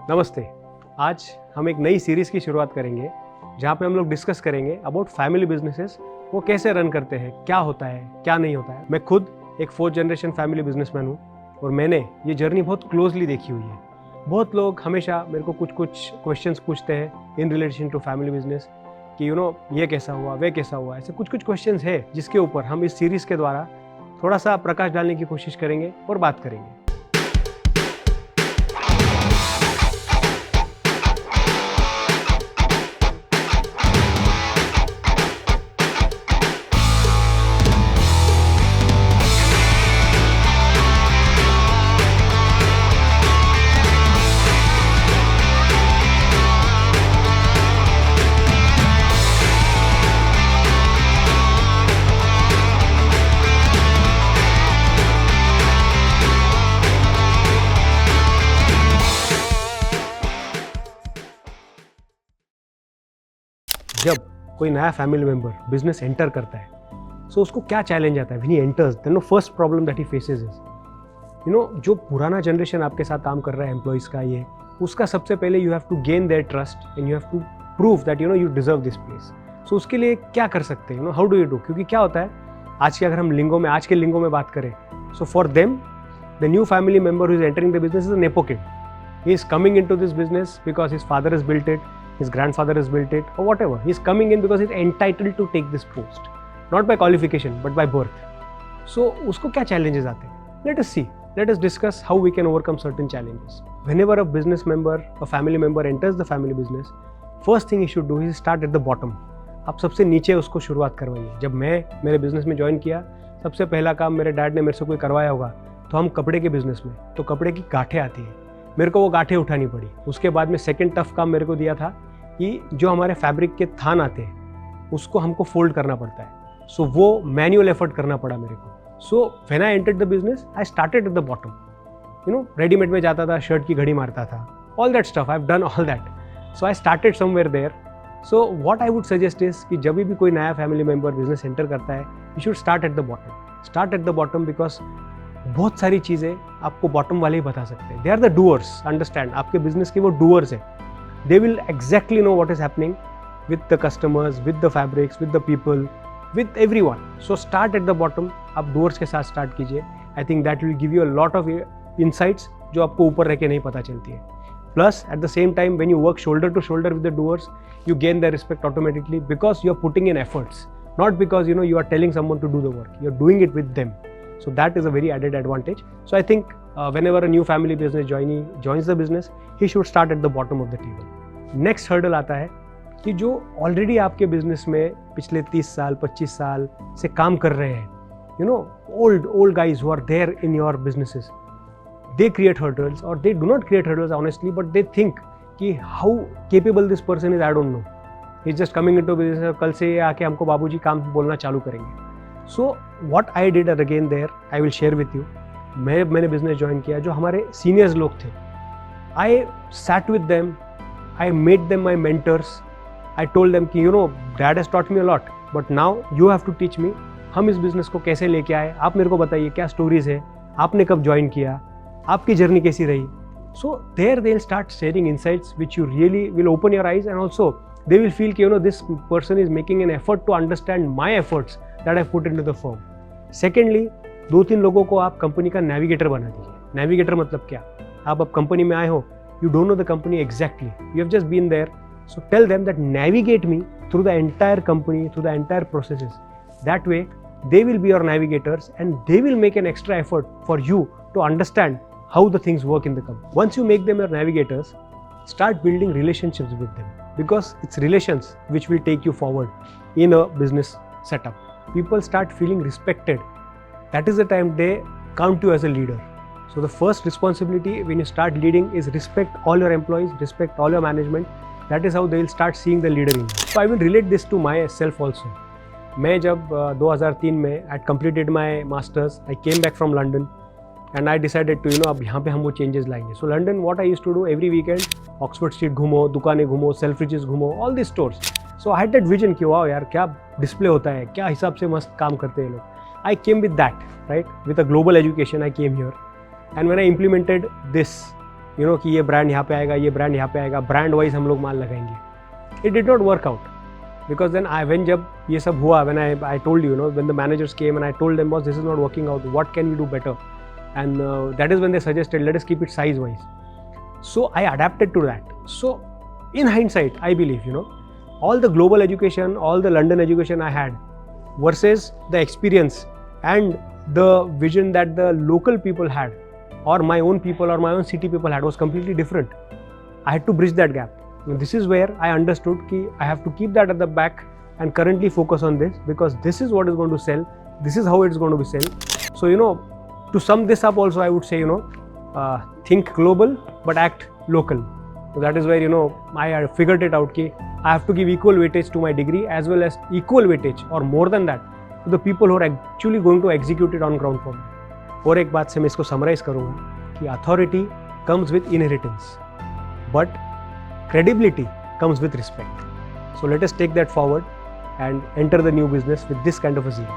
नमस्ते। आज हम एक नई सीरीज़ की शुरुआत करेंगे जहाँ पे हम लोग डिस्कस करेंगे अबाउट फैमिली बिजनेसेस। वो कैसे रन करते हैं, क्या होता है, क्या नहीं होता है। मैं खुद एक 4th जनरेशन फैमिली बिजनेसमैन हूँ और मैंने ये जर्नी बहुत क्लोजली देखी हुई है। बहुत लोग हमेशा मेरे को कुछ कुछ क्वेश्चंस पूछते हैं in relation to family business कि ये कैसा हुआ, वे कैसा हुआ। ऐसे कुछ कुछ क्वेश्चंस है जिसके ऊपर हम इस सीरीज़ के द्वारा थोड़ा सा प्रकाश डालने की कोशिश करेंगे और बात करेंगे। जब कोई नया फैमिली मेंबर बिजनेस एंटर करता है सो उसको क्या चैलेंज आता है when he enters, then first problem that he faces is जो पुराना जनरेशन आपके साथ काम कर रहा है एम्प्लॉइज़ का, ये उसका सबसे पहले you have to gain their trust and you have to prove that you deserve this place. So उसके लिए क्या कर सकते हैं, हाउ डू यू डू। क्योंकि क्या होता है आज के, अगर हम आज के लिंगों में बात करें, so for them the new family member who is entering the business is a nepo kid. He is coming into this business because his father has built it, his grandfather has built it, or whatever. He is coming in because he is entitled to take this post, not by qualification but by birth. So उसको क्या challenges आते हैं? Let us see. Let us discuss how we can overcome certain challenges. Whenever a business member, a family member enters the family business, first thing he should do is start at the bottom. आप सबसे नीचे उसको शुरुआत करवाइए। जब मैं मेरे business में ज्वाइन किया, सबसे पहला काम मेरे डैड ने मेरे से कोई करवाया होगा तो हम कपड़े के बिजनेस में, तो कपड़े की गांठें आती है, मेरे को वो गांठें उठानी पड़ी। उसके बाद में सेकंड टफ काम मेरे को दिया था कि जो हमारे फैब्रिक के थान आते हैं उसको हमको फोल्ड करना पड़ता है। सो वो मैनुअल एफर्ट करना पड़ा मेरे को। So when I entered the business I started at the bottom. Readymade में जाता था, शर्ट की घड़ी मारता था, all that stuff I have done all that. So I started somewhere there. So what I would suggest is कि जब भी कोई नया फैमिली मेंबर बिजनेस एंटर करता है, you should start at the bottom. Start at the bottom because बहुत सारी चीज़ें आपको बॉटम वाले ही बता सकते हैं। They are the doers, understand, आपके बिजनेस के वो डूअर्स हैं। They will exactly know what is happening with the customers, with the fabrics, with the people, with everyone. So start at the bottom. आप doers के साथ start कीजिए। I think that will give you a lot of insights जो आपको ऊपर रह के नहीं पता चलती है। Plus at the same time when you work shoulder to shoulder with the doers, you gain their respect automatically because you are putting in efforts, not because you are telling someone to do the work. You are doing it with them. So that is a very added advantage. So I think whenever a new family business joins the business, he should start at the bottom of the table. Next hurdle आता है कि जो already आपके business में पिछले 30 साल 25 साल से काम कर रहे हैं, old guys who are there in your businesses, they create hurdles, or they do not create hurdles honestly, but they think कि how capable this person is, I don't know. He's just coming into business, कल से ये आके हमको बाबूजी काम बोलना चालू करेंगे। So what I did again there, I will share with you. मैंने बिजनेस ज्वाइन किया, जो हमारे सीनियर्स लोग थे, I sat with them, I made them my mentors. I told them कि dad has taught me a lot, but now you have to teach me. हम इस business को कैसे लेके आए, आप मेरे को बताइए क्या स्टोरीज है, आपने कब ज्वाइन किया, आपकी जर्नी कैसी रही। So there they'll start sharing insights which you really will open your eyes, and also they will feel कि this person is making an effort to understand my efforts that I put into the firm. Secondly, 2-3 लोगों को आप company का navigator बना दीजिए। Navigator मतलब क्या, आप अब कंपनी में आए हो, you don't know the company exactly, you have just been there, so tell them that navigate me through the entire company, through the entire processes. That way they will be your navigators and they will make an extra effort for you to understand how the things work in the company. Once you make them your navigators, start building relationships with them, because it's relations which will take you forward in a business setup. People start feeling respected. That is the time they count you as a leader. So the first responsibility when you start leading is respect all your employees, respect all your management. That is how they will start seeing the leader in you. So I will relate this to myself also. मैं जब 2003 में had completed my masters, I came back from London. And I decided to अब यहाँ पे हम वो changes लाएंगे. So London, what I used to do every weekend, Oxford Street घूमो, दुकानें घूमो, Selfridges घूमो, all these stores. So I had that vision कि वाह यार क्या डिस्प्ले होता है, क्या हिसाब से मस्त काम करते हैं लोग। I came with that, right? With a global education I came here. And when I implemented this you know कि ये ब्रांड यहाँ पे आएगा, ये ब्रांड यहाँ पे आएगा, ब्रांड वाइज हम लोग माल लगाएंगे. It did not work out because then when जब ये सब हुआ, when I told you, when the managers came and I told them, boss, this is not working out, what can we do better? And that is when they suggested, let us keep it size wise. So I adapted to that. So in hindsight, I believe, all the global education, all the London education I had versus the experience and the vision that the local people had, or my own people or my own city people had, was completely different. I had to bridge that gap. This is where I understood that I have to keep that at the back and currently focus on this, because this is what is going to sell. This is how it's going to be sell. So, to sum this up also, I would say, think global but act local. So that is where, I figured it out that I have to give equal weightage to my degree as well as equal weightage or more than that to the people who are actually going to execute it on ground for me. और एक बात से मैं इसको summarize करूँगा कि authority comes with inheritance, but credibility comes with respect. So let us take that forward and enter the new business with this kind of a zeal.